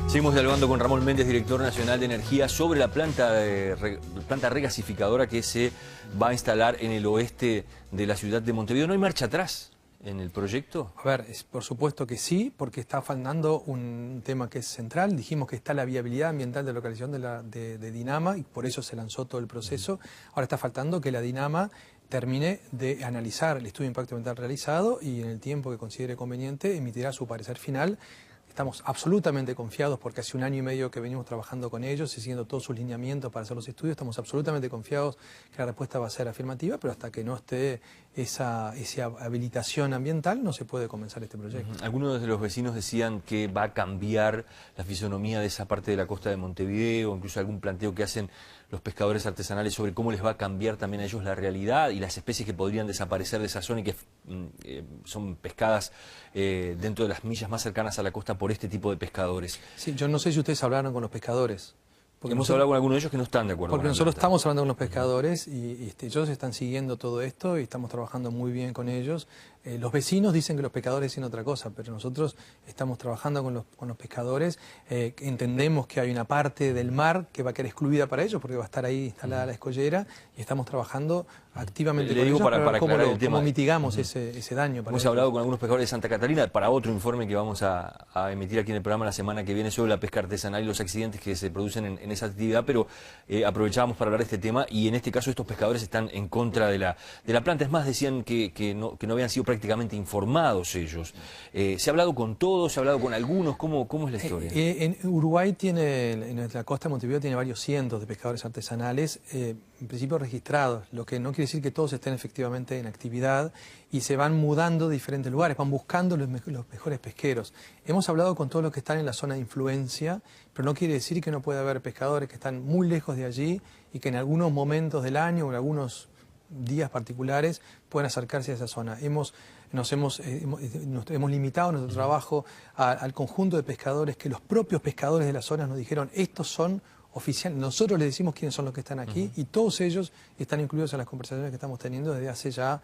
Seguimos dialogando con Ramón Méndez, director nacional de energía, sobre la planta regasificadora que se va a instalar en el oeste de la ciudad de Montevideo. ¿No hay marcha atrás en el proyecto? A ver, por supuesto que sí, porque está faltando un tema que es central. Dijimos que está la viabilidad ambiental de localización de Dinama y por eso se lanzó todo el proceso. Ahora está faltando que la Dinama termine de analizar el estudio de impacto ambiental realizado y en el tiempo que considere conveniente emitirá su parecer final. Estamos absolutamente confiados porque hace 1 año y medio que venimos trabajando con ellos y siguiendo todos sus lineamientos para hacer los estudios. Estamos absolutamente confiados que la respuesta va a ser afirmativa, pero hasta que no esté esa habilitación ambiental no se puede comenzar este proyecto. Algunos de los vecinos decían que va a cambiar la fisonomía de esa parte de la costa de Montevideo, incluso algún planteo que hacen los pescadores artesanales sobre cómo les va a cambiar también a ellos la realidad y las especies que podrían desaparecer de esa zona y que son pescadas dentro de las millas más cercanas a la costa por este tipo de pescadores. Sí, yo no sé si ustedes hablaron con los pescadores. Porque hemos hablado con algunos de ellos que no están de acuerdo. Porque nosotros estamos hablando con los pescadores y ellos están siguiendo todo esto y estamos trabajando muy bien con ellos. Los vecinos dicen que los pescadores dicen otra cosa, pero nosotros estamos trabajando con los pescadores. Entendemos que hay una parte del mar que va a quedar excluida para ellos porque va a estar ahí instalada la escollera y estamos trabajando activamente con ellos para cómo mitigamos ese daño. Hemos hablado con algunos pescadores de Santa Catarina para otro informe que vamos a emitir aquí en el programa la semana que viene sobre la pesca artesanal y los accidentes que se producen en esa actividad, pero aprovechábamos para hablar de este tema y en este caso estos pescadores están en contra de la planta. Es más, decían que no habían sido prácticamente informados ellos. ¿Se ha hablado con todos? ¿Se ha hablado con algunos? ¿Cómo es la historia? En Uruguay en la costa de Montevideo tiene varios cientos de pescadores artesanales, en principio registrados, lo que no quiere decir que todos estén efectivamente en actividad y se van mudando de diferentes lugares, van buscando los mejores pesqueros. Hemos hablado con todos los que están en la zona de influencia, pero no quiere decir que no pueda haber pescadores que están muy lejos de allí y que en algunos momentos del año o en algunos días particulares pueden acercarse a esa zona. Hemos limitado nuestro trabajo al conjunto de pescadores que los propios pescadores de la zona nos dijeron, estos son oficiales, nosotros les decimos quiénes son los que están aquí y todos ellos están incluidos en las conversaciones que estamos teniendo desde hace ya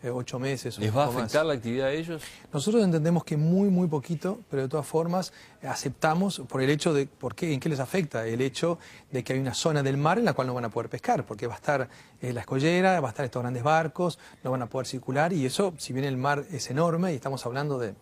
8 meses. ¿Les va a afectar la actividad de ellos? Nosotros entendemos que muy poquito, pero de todas formas aceptamos por el hecho de, ¿en qué les afecta? El hecho de que hay una zona del mar en la cual no van a poder pescar, porque va a estar la escollera, va a estar estos grandes barcos, no van a poder circular y eso, si bien el mar es enorme y estamos hablando de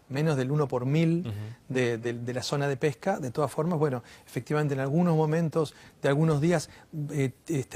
menos del 1 por 1000 de la zona de pesca, de todas formas, bueno, efectivamente en algunos momentos de algunos días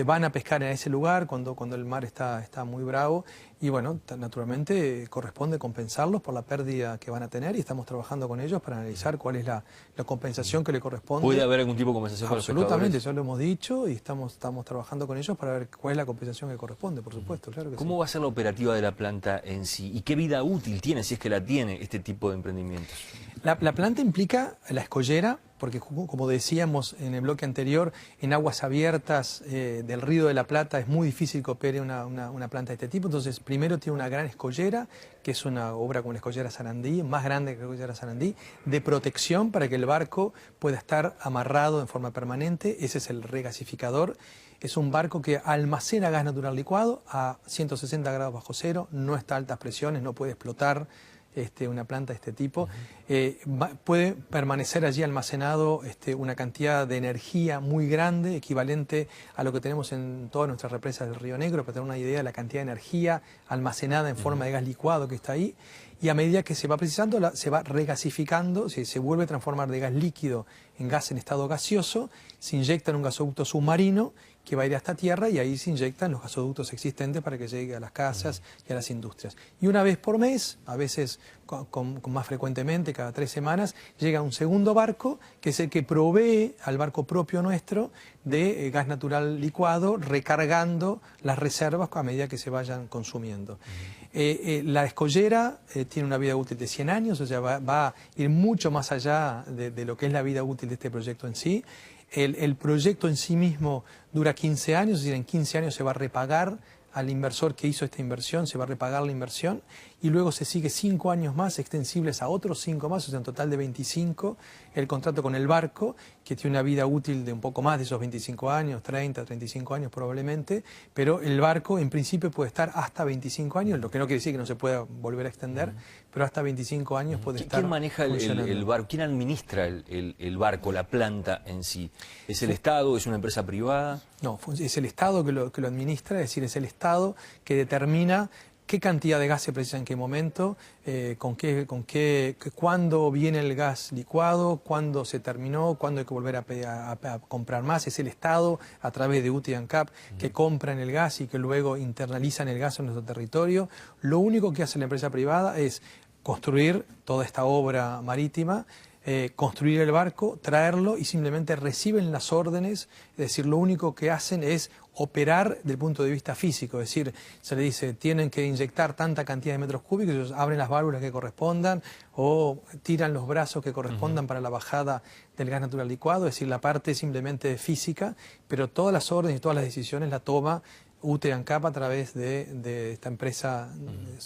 van a pescar en ese lugar cuando el mar está muy bravo y bueno, naturalmente corresponde compensarlos por la pérdida que van a tener y estamos trabajando con ellos para analizar cuál es la compensación que le corresponde. ¿Puede haber algún tipo de compensación para los pescadores? Absolutamente, ya lo hemos dicho y estamos trabajando con ellos para ver cuál es la compensación que corresponde, por supuesto, claro que ¿Cómo va a ser la operativa de la planta en sí? ¿Y qué vida útil tiene, si es que la tiene, este tipo de emprendimientos? La planta implica la escollera, porque como decíamos en el bloque anterior, en aguas abiertas del Río de la Plata es muy difícil que opere una planta de este tipo. Entonces, primero tiene una gran escollera, que es una obra como la escollera Sarandí, más grande que la escollera Sarandí, de protección para que el barco pueda estar amarrado en forma permanente. Ese es el regasificador. Es un barco que almacena gas natural licuado a 160 grados bajo cero, no está a altas presiones, no puede explotar una planta de este tipo. Puede permanecer allí almacenado una cantidad de energía muy grande, equivalente a lo que tenemos en todas nuestras represas del Río Negro, para tener una idea de la cantidad de energía almacenada en forma de gas licuado que está ahí. Y a medida que se va precisando, se va regasificando, se vuelve a transformar de gas líquido en gas en estado gaseoso, se inyecta en un gasoducto submarino que va a ir hasta tierra y ahí se inyectan los gasoductos existentes para que llegue a las casas y a las industrias. Y una vez por mes, a veces con más frecuentemente, cada 3 semanas, llega un segundo barco que es el que provee al barco propio nuestro de gas natural licuado, recargando las reservas a medida que se vayan consumiendo. La escollera tiene una vida útil de 100 años, o sea, va a ir mucho más allá de lo que es la vida útil de este proyecto en sí. El proyecto en sí mismo dura 15 años, es decir, en 15 años se va a repagar al inversor que hizo esta inversión, se va a repagar la inversión y luego se sigue 5 años más, extensibles a otros 5 más, o sea, un total de 25, el contrato con el barco, que tiene una vida útil de un poco más de esos 25 años, 30, 35 años probablemente, pero el barco en principio puede estar hasta 25 años, lo que no quiere decir que no se pueda volver a extender, pero hasta 25 años puede estar. ¿Quién maneja el barco? ¿Quién administra el barco, la planta en sí? ¿Es el Estado? ¿Es una empresa privada? No, es el Estado que lo administra, es decir, es el Estado que determina qué cantidad de gas se precisa en qué momento, cuándo viene el gas licuado, cuándo se terminó, cuándo hay que volver a comprar más. Es el Estado, a través de UTE y ANCAP, que compran el gas y que luego internalizan el gas en nuestro territorio. Lo único que hace la empresa privada es construir toda esta obra marítima, construir el barco, traerlo y simplemente reciben las órdenes, es decir, lo único que hacen es operar desde el punto de vista físico, es decir, se le dice tienen que inyectar tanta cantidad de metros cúbicos, ellos abren las válvulas que correspondan o tiran los brazos que correspondan para la bajada del gas natural licuado, es decir, la parte simplemente física, pero todas las órdenes y todas las decisiones la toma UTE y ANCAP a través de esta empresa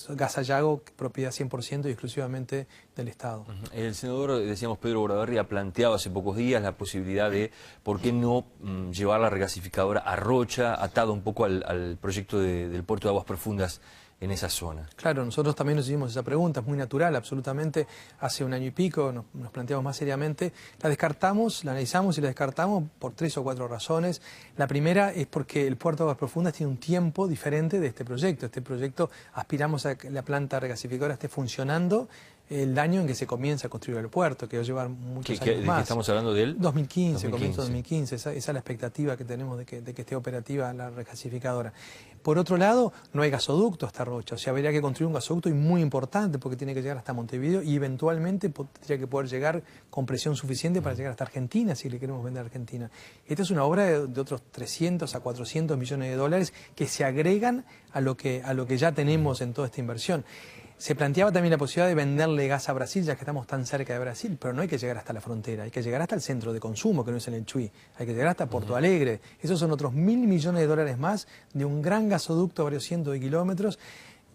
Gasallago, propiedad 100% y exclusivamente del Estado. El senador, decíamos, Pedro Bordaberry ha planteado hace pocos días la posibilidad de, ¿por qué no llevar la regasificadora a Rocha, atado un poco al proyecto del puerto de aguas profundas en esa zona? Claro, nosotros también nos hicimos esa pregunta, es muy natural, absolutamente. Hace 1 año y pico nos planteamos más seriamente. La descartamos, la analizamos y la descartamos por 3 o 4 razones. La primera es porque el puerto de aguas profundas tiene un tiempo diferente de este proyecto. Este proyecto aspiramos a que la planta regasificadora esté funcionando el año en que se comienza a construir el puerto, que va a llevar muchos años más. ¿De qué estamos hablando de él? 2015, comienzo de 2015, esa es la expectativa que tenemos de que esté operativa la regasificadora. Por otro lado, no hay gasoducto hasta Rocha, o sea, habría que construir un gasoducto y muy importante porque tiene que llegar hasta Montevideo y eventualmente tendría que poder llegar con presión suficiente para llegar hasta Argentina, si le queremos vender a Argentina. Esta es una obra de otros 300 a 400 millones de dólares que se agregan a lo que ya tenemos en toda esta inversión. Se planteaba también la posibilidad de venderle gas a Brasil, ya que estamos tan cerca de Brasil, pero no hay que llegar hasta la frontera, hay que llegar hasta el centro de consumo, que no es en el Chuy, hay que llegar hasta Porto Alegre. Esos son otros 1.000 millones de dólares más de un gran gasoducto a varios cientos de kilómetros.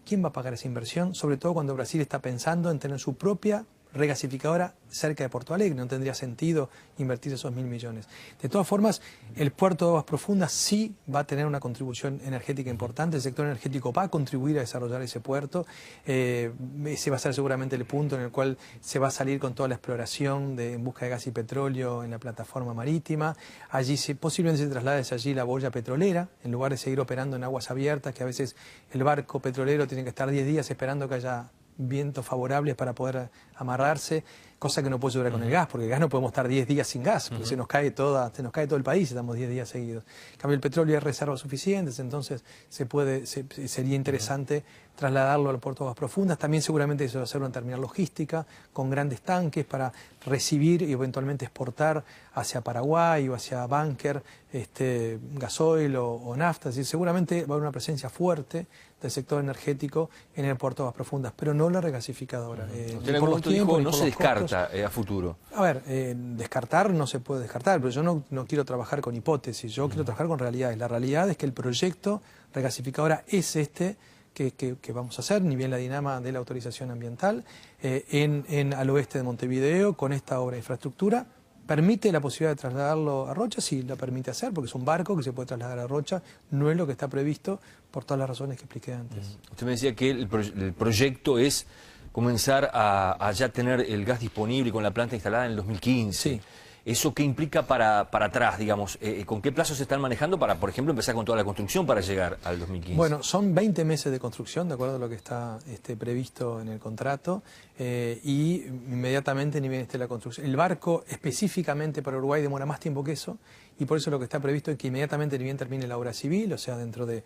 ¿Quién va a pagar esa inversión? Sobre todo cuando Brasil está pensando en tener su propia regasificadora cerca de Porto Alegre, no tendría sentido invertir esos 1.000 millones. De todas formas, el puerto de aguas profundas sí va a tener una contribución energética importante, el sector energético va a contribuir a desarrollar ese puerto, ese va a ser seguramente el punto en el cual se va a salir con toda la exploración en busca de gas y petróleo en la plataforma marítima, allí posiblemente se traslade hacia allí la boya petrolera, en lugar de seguir operando en aguas abiertas, que a veces el barco petrolero tiene que estar 10 días esperando que haya vientos favorables para poder amarrarse, cosa que no puede suceder con el gas, porque el gas no podemos estar 10 días sin gas, porque se nos cae todo el país, estamos 10 días seguidos. En cambio, el petróleo hay reservas suficientes, entonces sería interesante trasladarlo al puerto de aguas profundas. También seguramente se va a hacer una terminal logística con grandes tanques para recibir y eventualmente exportar hacia Paraguay o hacia Banker gasoil o nafta. Es decir, seguramente va a haber una presencia fuerte del sector energético en el puerto de aguas profundas, pero no la regasificadora. Usted en algún momento dijo no se descarta a futuro. A ver, descartar no se puede descartar, pero yo no quiero trabajar con hipótesis, yo quiero trabajar con realidades. La realidad es que el proyecto regasificadora es que vamos a hacer, ni bien la dinama de la autorización ambiental, al oeste de Montevideo, con esta obra de infraestructura. ¿Permite la posibilidad de trasladarlo a Rocha? Sí, lo permite hacer, porque es un barco que se puede trasladar a Rocha. No es lo que está previsto por todas las razones que expliqué antes. Usted me decía que el proyecto es comenzar a ya tener el gas disponible con la planta instalada en el 2015. Sí. ¿Eso qué implica para atrás, digamos? ¿Con qué plazos se están manejando para, por ejemplo, empezar con toda la construcción para llegar al 2015? Bueno, son 20 meses de construcción, de acuerdo a lo que está previsto en el contrato, y inmediatamente ni bien esté la construcción. El barco específicamente para Uruguay demora más tiempo que eso, y por eso lo que está previsto es que inmediatamente ni bien termine la obra civil, o sea, dentro de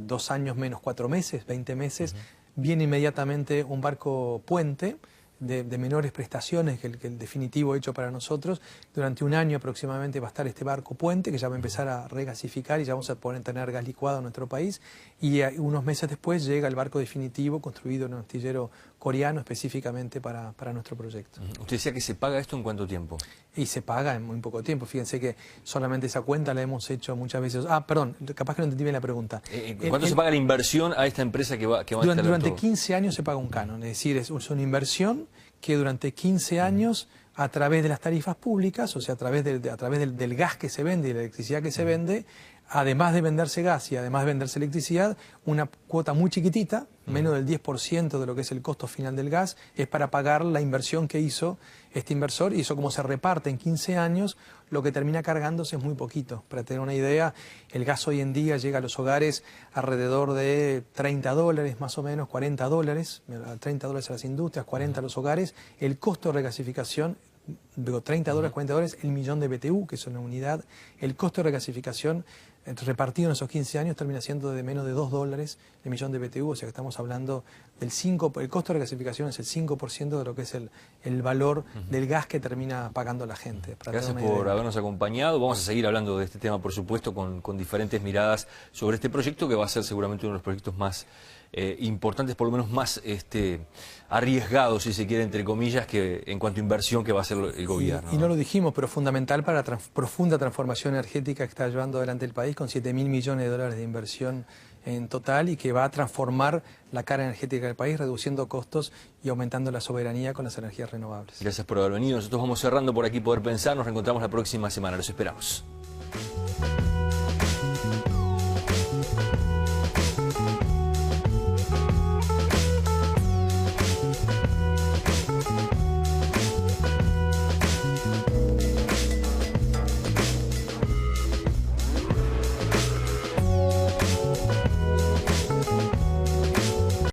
2 años menos 4 meses, 20 meses, viene inmediatamente un barco puente, de menores prestaciones que el definitivo hecho para nosotros. Durante un año aproximadamente va a estar este barco puente que ya va a empezar a regasificar y ya vamos a poder tener gas licuado en nuestro país. Y unos meses después llega el barco definitivo construido en un astillero coreano específicamente para nuestro proyecto. Usted decía que se paga esto en cuánto tiempo. Y se paga en muy poco tiempo. Fíjense que solamente esa cuenta la hemos hecho muchas veces. Ah, perdón, capaz que no entendí bien la pregunta. ¿Cuánto se paga la inversión a esta empresa que va a instalar durante todo? 15 años se paga un canon, es decir, es una inversión que durante 15 años, a través de las tarifas públicas, o sea, a través del gas que se vende y la electricidad que se vende, además de venderse gas y además de venderse electricidad, una cuota muy chiquitita, menos del 10% de lo que es el costo final del gas, es para pagar la inversión que hizo este inversor, y eso como se reparte en 15 años, lo que termina cargándose es muy poquito. Para tener una idea, el gas hoy en día llega a los hogares alrededor de $30 más o menos, $40, $30 a las industrias, 40 a los hogares. El costo de regasificación, digo, $30, $40, el millón de BTU, que es una unidad. El costo de regasificación repartido en esos 15 años termina siendo de menos de $2 el millón de BTU, o sea que estamos hablando del 5%, el costo de regasificación es el 5% de lo que es el valor del gas que termina pagando la gente. Gracias por habernos acompañado. Vamos a seguir hablando de este tema, por supuesto, con diferentes miradas sobre este proyecto, que va a ser seguramente uno de los proyectos más importantes, por lo menos más arriesgados, si se quiere, entre comillas, que en cuanto a inversión que va a hacer el gobierno. Y no lo dijimos, pero fundamental para la profunda transformación energética que está llevando adelante el país, con $7.000 millones de inversión en total, y que va a transformar la cara energética del país, reduciendo costos y aumentando la soberanía con las energías renovables. Gracias por haber venido. Nosotros vamos cerrando por aquí Poder Pensar. Nos reencontramos la próxima semana. Los esperamos.